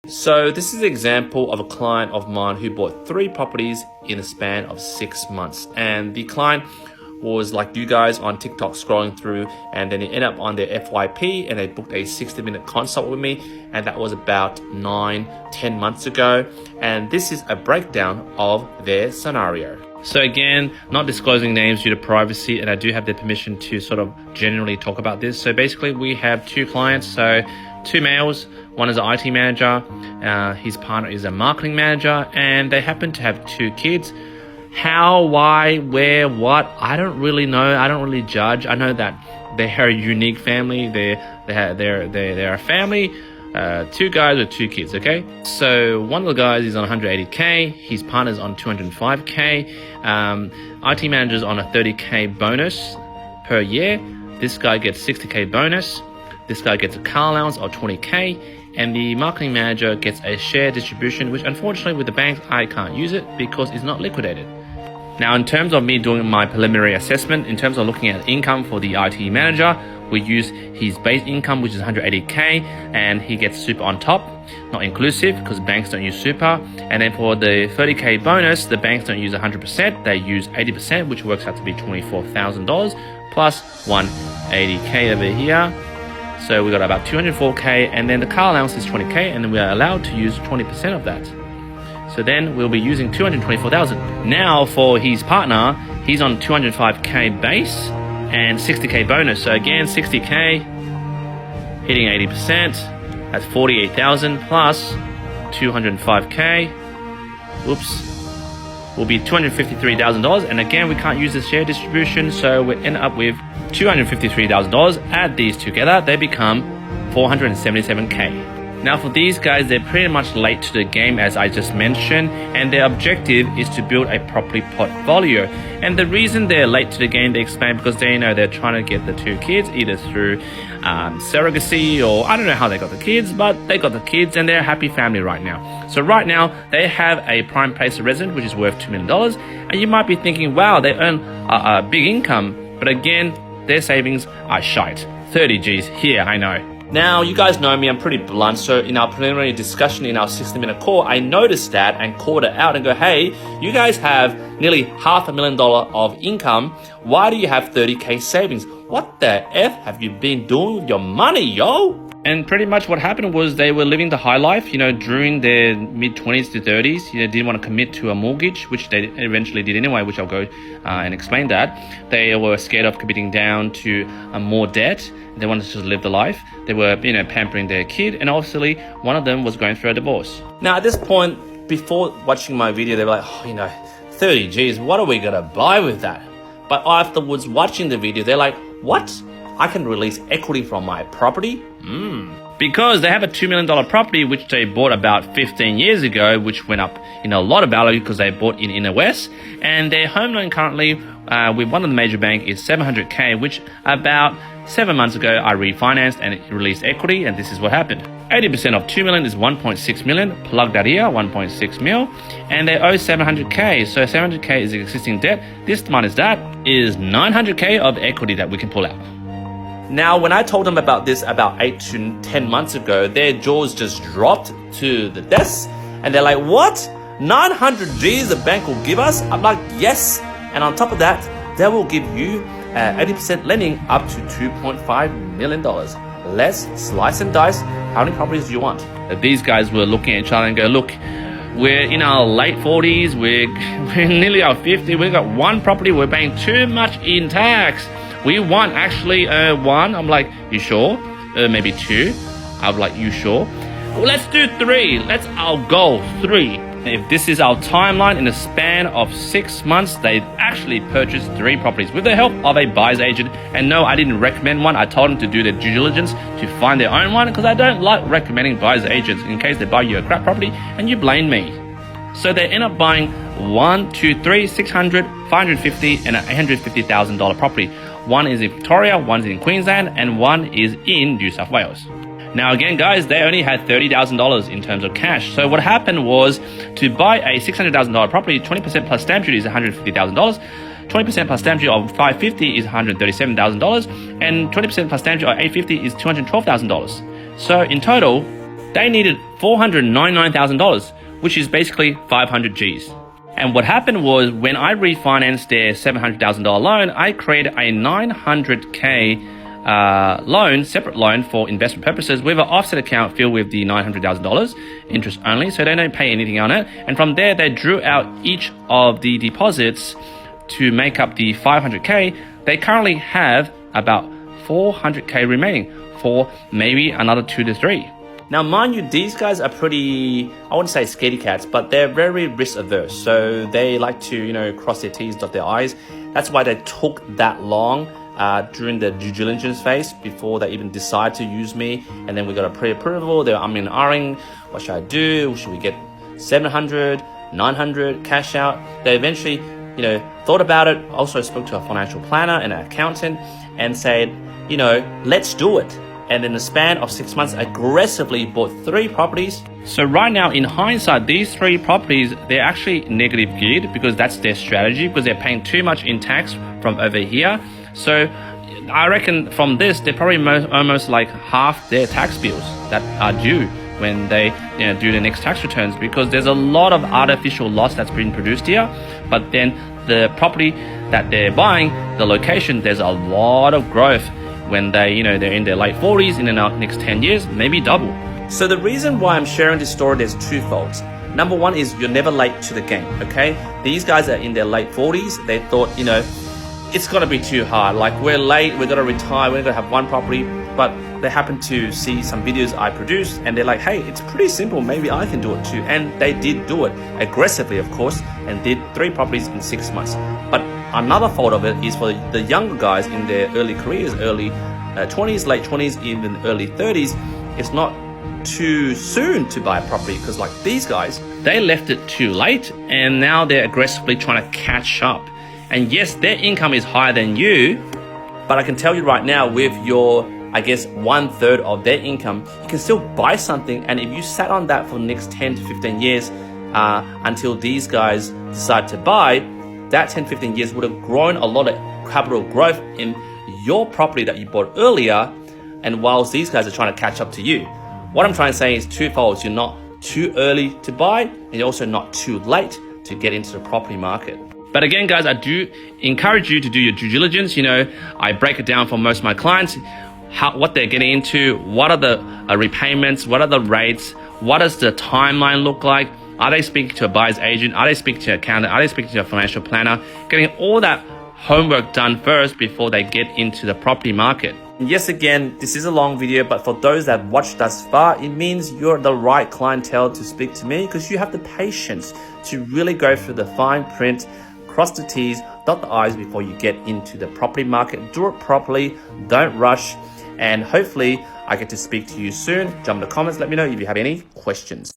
So this is an example of a client of mine who bought 3 properties in a span of 6 months. And the client was like you guys on TikTok scrolling through, and then they ended up on their FYP and they booked a 60-minute consult with me, and that was about 9-10 months ago. And this is a breakdown of their scenario. So again, not disclosing names due to privacy, and I do have their permission to sort of generally talk about this. So basically we have 2 clients, so 2 males. One is an IT manager, his partner is a marketing manager, and they happen to have 2 kids. How, why, where, what, I don't really know. I don't really judge. I know that they're a unique family. They're a family, 2 guys with 2 kids, okay? So one of the guys is on 180K, his partner's on 205K, IT manager's on a 30K bonus per year. This guy gets 60K bonus. This guy gets a car allowance of 20K, and the marketing manager gets a share distribution, which unfortunately with the banks, I can't use it because it's not liquidated. Now, in terms of me doing my preliminary assessment, in terms of looking at income for the IT manager, we use his base income, which is 180K, and he gets super on top, not inclusive because banks don't use super. And then for the 30K bonus, the banks don't use 100%, they use 80%, which works out to be $24,000 plus 180K over here. So we got about 204K, and then the car allowance is 20K, and then we are allowed to use 20% of that. So then we'll be using 224,000. Now for his partner, he's on 205K base and 60K bonus. So again, 60K, hitting 80%, that's 48,000 plus 205K, will be $253,000. And again, we can't use the share distribution, so we end up with $253,000. Add these together, they become 477K. Now for these guys, they're pretty much late to the game, as I just mentioned, and their objective is to build a property portfolio. And the reason they're late to the game, they explain, because they know they're trying to get the 2 kids either through surrogacy, or I don't know how they got the kids, but they got the kids and they're a happy family right now. So right now they have a prime place of residence which is worth $2 million, and you might be thinking, wow, they earn a big income, but again, their savings are shite. 30 G's here, I know. Now, you guys know me, I'm pretty blunt, so in our preliminary discussion in our 60-minute call, I noticed that and called it out and go, hey, you guys have nearly $500,000 of income. Why do you have 30K savings? What the F have you been doing with your money, yo? And pretty much what happened was they were living the high life, during their mid-20s to 30s. Didn't want to commit to a mortgage, which they eventually did anyway, which I'll go and explain that. They were scared of committing down to more debt. They wanted to just live the life. They were, pampering their kid, and obviously one of them was going through a divorce. Now, at this point, before watching my video, they were like, 30 G's, what are we gonna buy with that? But afterwards, watching the video, they're like, what? I can release equity from my property? Because they have a $2 million property which they bought about 15 years ago, which went up in a lot of value because they bought in Inner West, and their home loan currently with one of the major banks is $700K, which about 7 months ago I refinanced and it released equity, and this is what happened. 80% of $2 million is $1.6 million. Plug that here, 1.6 mil, and they owe $700K. So $700K is existing debt. This minus that is $900K of equity that we can pull out. Now, when I told them about this about 8 to 10 months ago, their jaws just dropped to the desk, and they're like, what? 900 G's the bank will give us? I'm like, yes. And on top of that, they will give you 80% lending up to $2.5 million. Let's slice and dice. How many properties do you want? These guys were looking at each other and go, look, we're in our late 40s, we're nearly our 50s, we've got 1 property, we're paying too much in tax. We want actually 1. I'm like, you sure? Maybe 2. I'm like, you sure? Well, let's do 3. That's our goal, 3. If this is our timeline, in a span of 6 months, they've actually purchased 3 properties with the help of a buyer's agent. And no, I didn't recommend one. I told them to do their due diligence to find their own one, because I don't like recommending buyer's agents in case they buy you a crap property and you blame me. So they end up buying 1, 2, 3, 600, 550, and an $850,000 property. 1 is in Victoria, 1 is in Queensland, and 1 is in New South Wales. Now again, guys, they only had $30,000 in terms of cash. So what happened was, to buy a $600,000 property, 20% plus stamp duty is $150,000. 20% plus stamp duty of $550 is $137,000, and 20% plus stamp duty of $850 is $212,000. So in total, they needed $499,000, which is basically 500 Gs. And what happened was when I refinanced their $700,000 loan, I created a $900K loan, separate loan for investment purposes with an offset account filled with the $900,000 interest only, so they don't pay anything on it. And from there, they drew out each of the deposits to make up the 500K. They currently have about 400K remaining for maybe another 2 to 3. Now, mind you, these guys are pretty, I wouldn't say scaredy cats, but they're very risk averse. So they like to, cross their T's, dot their I's. That's why they took that long during the due diligence phase before they even decide to use me. And then we got a pre-approval. They're ahhing, what should I do? Should we get 700, 900 cash out? They eventually, thought about it. Also spoke to a financial planner and an accountant and said, let's do it. And in the span of 6 months, aggressively bought 3 properties. So right now, in hindsight, these 3 properties, they're actually negative geared because that's their strategy, because they're paying too much in tax from over here. So I reckon from this, they're probably almost like half their tax bills that are due when they do the next tax returns, because there's a lot of artificial loss that's been produced here. But then the property that they're buying, the location, there's a lot of growth when they, they're in their late 40s, in the next 10 years, maybe double. So the reason why I'm sharing this story, there's twofold. Number one is you're never late to the game, okay? These guys are in their late 40s. They thought, it's gonna be too hard. Like, we're late, we're gonna retire, we're gonna have 1 property. But they happen to see some videos I produced and they're like, hey, it's pretty simple, maybe I can do it too. And they did do it, aggressively of course, and did 3 properties in 6 months. But another fault of it is for the younger guys in their early careers, early 20s, late 20s, even early 30s. It's not too soon to buy a property, because like these guys, they left it too late and now they're aggressively trying to catch up. And yes, their income is higher than you, but I can tell you right now, with your, I guess, 1/3 of their income, you can still buy something. And if you sat on that for the next 10 to 15 years until these guys decide to buy, that 10, 15 years would have grown a lot of capital growth in your property that you bought earlier. And whilst these guys are trying to catch up to you, what I'm trying to say is twofold. You're not too early to buy, and you're also not too late to get into the property market. But again, guys, I do encourage you to do your due diligence. I break it down for most of my clients, what they're getting into, what are the repayments, what are the rates, what does the timeline look like? Are they speaking to a buyer's agent? Are they speaking to an accountant? Are they speaking to a financial planner? Getting all that homework done first before they get into the property market. And yes, again, this is a long video, but for those that watched thus far, it means you're the right clientele to speak to me, because you have the patience to really go through the fine print, cross the T's, dot the I's before you get into the property market. Do it properly, don't rush, and hopefully I get to speak to you soon. Jump in the comments, let me know if you have any questions.